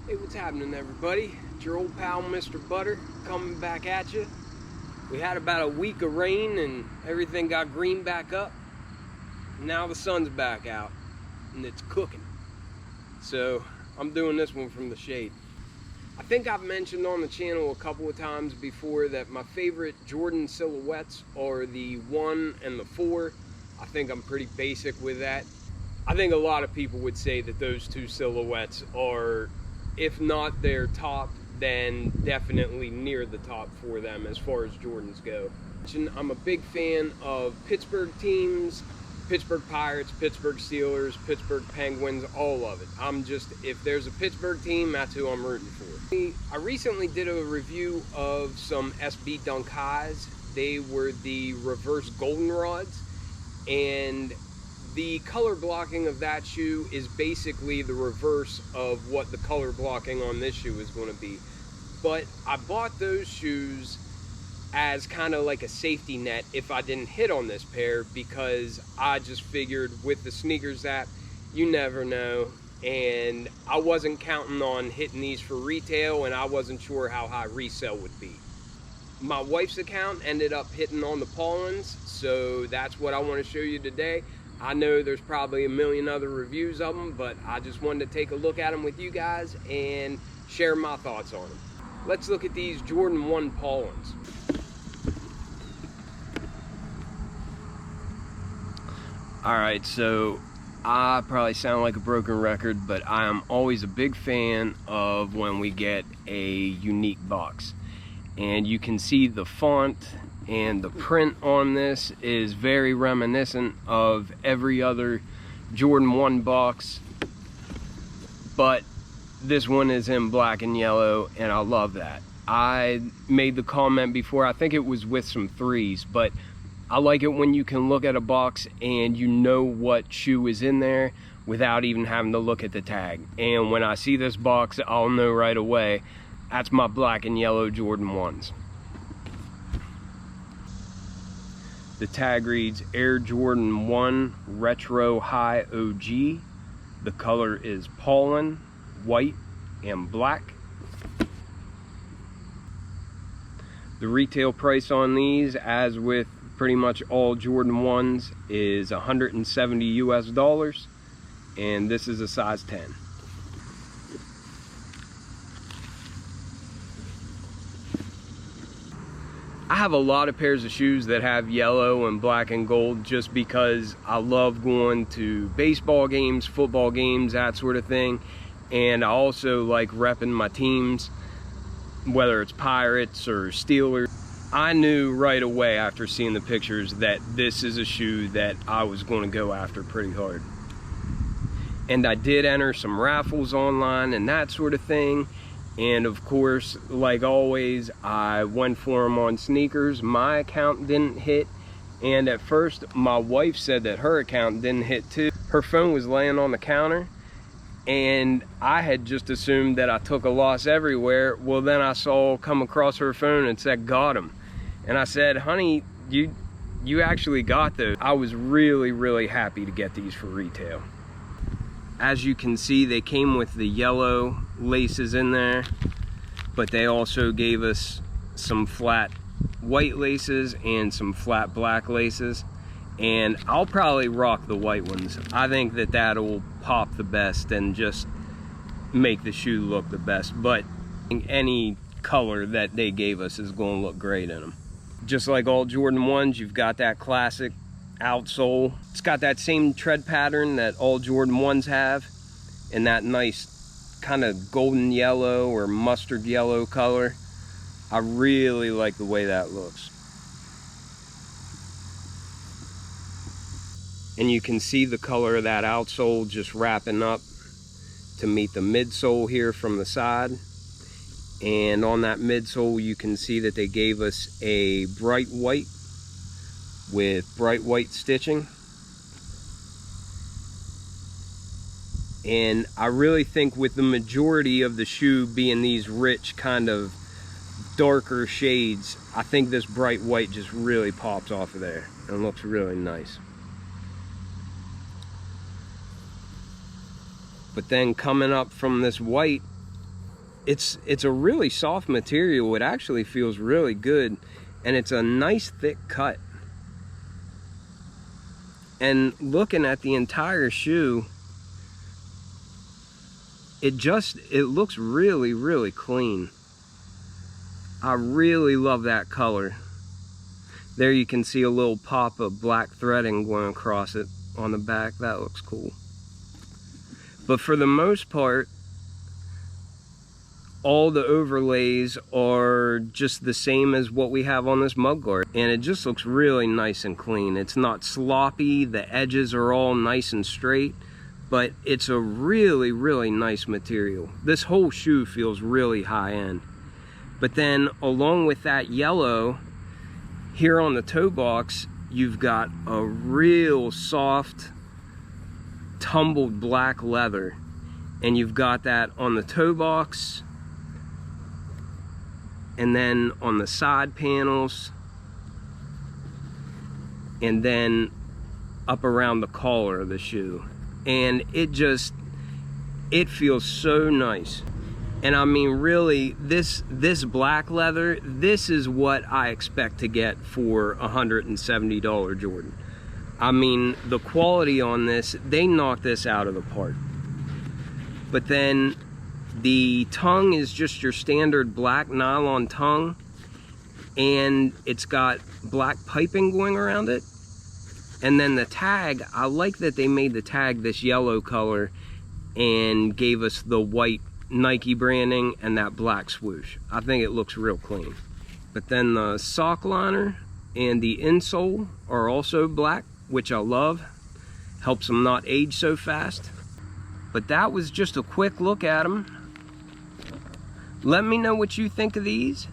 Hey, what's happening, everybody? It's your old pal Mr. Butter coming back at you. We had about a week of rain and everything got green back up. Now the sun's back out and it's cooking. So I'm doing this one from the shade. I think I've mentioned on the channel a couple of times before that my favorite Jordan silhouettes are the 1 and the 4. I think I'm pretty basic with that. I think a lot of people would say that those two silhouettes are, if not their top, then definitely near the top for them as far as Jordans go. I'm a big fan of Pittsburgh teams, Pittsburgh Pirates, Pittsburgh Steelers, Pittsburgh Penguins, all of it. If there's a Pittsburgh team, that's who I'm rooting for. I recently did a review of some SB Dunk Highs. They were the reverse goldenrods, and the color blocking of that shoe is basically the reverse of what the color blocking on this shoe is going to be. But I bought those shoes as kind of like a safety net if I didn't hit on this pair, because I just figured with the sneakers app, you never know. And I wasn't counting on hitting these for retail, and I wasn't sure how high resale would be. My wife's account ended up hitting on the Pollens, so that's what I want to show you today. I know there's probably a million other reviews of them, but I just wanted to take a look at them with you guys and share my thoughts on them. Let's look at these Jordan 1 Pollens. Alright, so I probably sound like a broken record, but I am always a big fan of when we get a unique box. And you can see the font and the print on this is very reminiscent of every other Jordan 1 box, but this one is in black and yellow, and I love that. I made the comment before, I think it was with some 3s, but I like it when you can look at a box and you know what shoe is in there without even having to look at the tag. And when I see this box, I'll know right away that's my black and yellow Jordan 1s. The tag reads Air Jordan 1 Retro High OG. The color is Pollen, white, and black. The retail price on these, as with pretty much all Jordan 1s, is $170 US, and this is a size 10. I have a lot of pairs of shoes that have yellow and black and gold just because I love going to baseball games, football games, that sort of thing. And I also like repping my teams, whether it's Pirates or Steelers. I knew right away after seeing the pictures that this is a shoe that I was going to go after pretty hard. And I did enter some raffles online and that sort of thing. And of course, like always, I went for them on sneakers. My account didn't hit, and at first my wife said that her account didn't hit too. Her phone was laying on the counter, and I had just assumed that I took a loss everywhere. Well, then I saw come across her phone and said got them, and I said, honey, you actually got those. I was really happy to get these for retail. As you can see, they came with the yellow laces in there, but they also gave us some flat white laces and some flat black laces. And I'll probably rock the white ones. I think that that'll pop the best and just make the shoe look the best. But any color that they gave us is going to look great in them. Just like all Jordan 1s, you've got that classic outsole. It's got that same tread pattern that all Jordan 1s have, in that nice kind of golden yellow or mustard yellow color. I really like the way that looks. And you can see the color of that outsole just wrapping up to meet the midsole here from the side. And on that midsole you can see that they gave us a bright white with bright white stitching. And I really think with the majority of the shoe being these rich kind of darker shades, I think this bright white just really pops off of there and looks really nice. But then coming up from this white it's a really soft material. It actually feels really good, and it's a nice thick cut. And looking at the entire shoe, it looks really, really clean. I really love that color. There you can see a little pop of black threading going across it on the back. That looks cool. But for the most part, all the overlays are just the same as what we have on this mudguard, and it just looks really nice and clean. It's not sloppy, the edges are all nice and straight, but it's a really, really nice material. This whole shoe feels really high end. But then along with that yellow, here on the toe box, you've got a real soft, tumbled black leather. And you've got that on the toe box, and then on the side panels, and then up around the collar of the shoe. And it feels so nice. And I mean, really, this black leather, this is what I expect to get for a $170 Jordan. I mean, the quality on this, they knocked this out of the park. But then the tongue is just your standard black nylon tongue, and it's got black piping going around it. And then the tag, I like that they made the tag this yellow color and gave us the white Nike branding and that black swoosh. I think it looks real clean. But then the sock liner and the insole are also black, which I love. Helps them not age so fast. But that was just a quick look at them. Let me know what you think of these.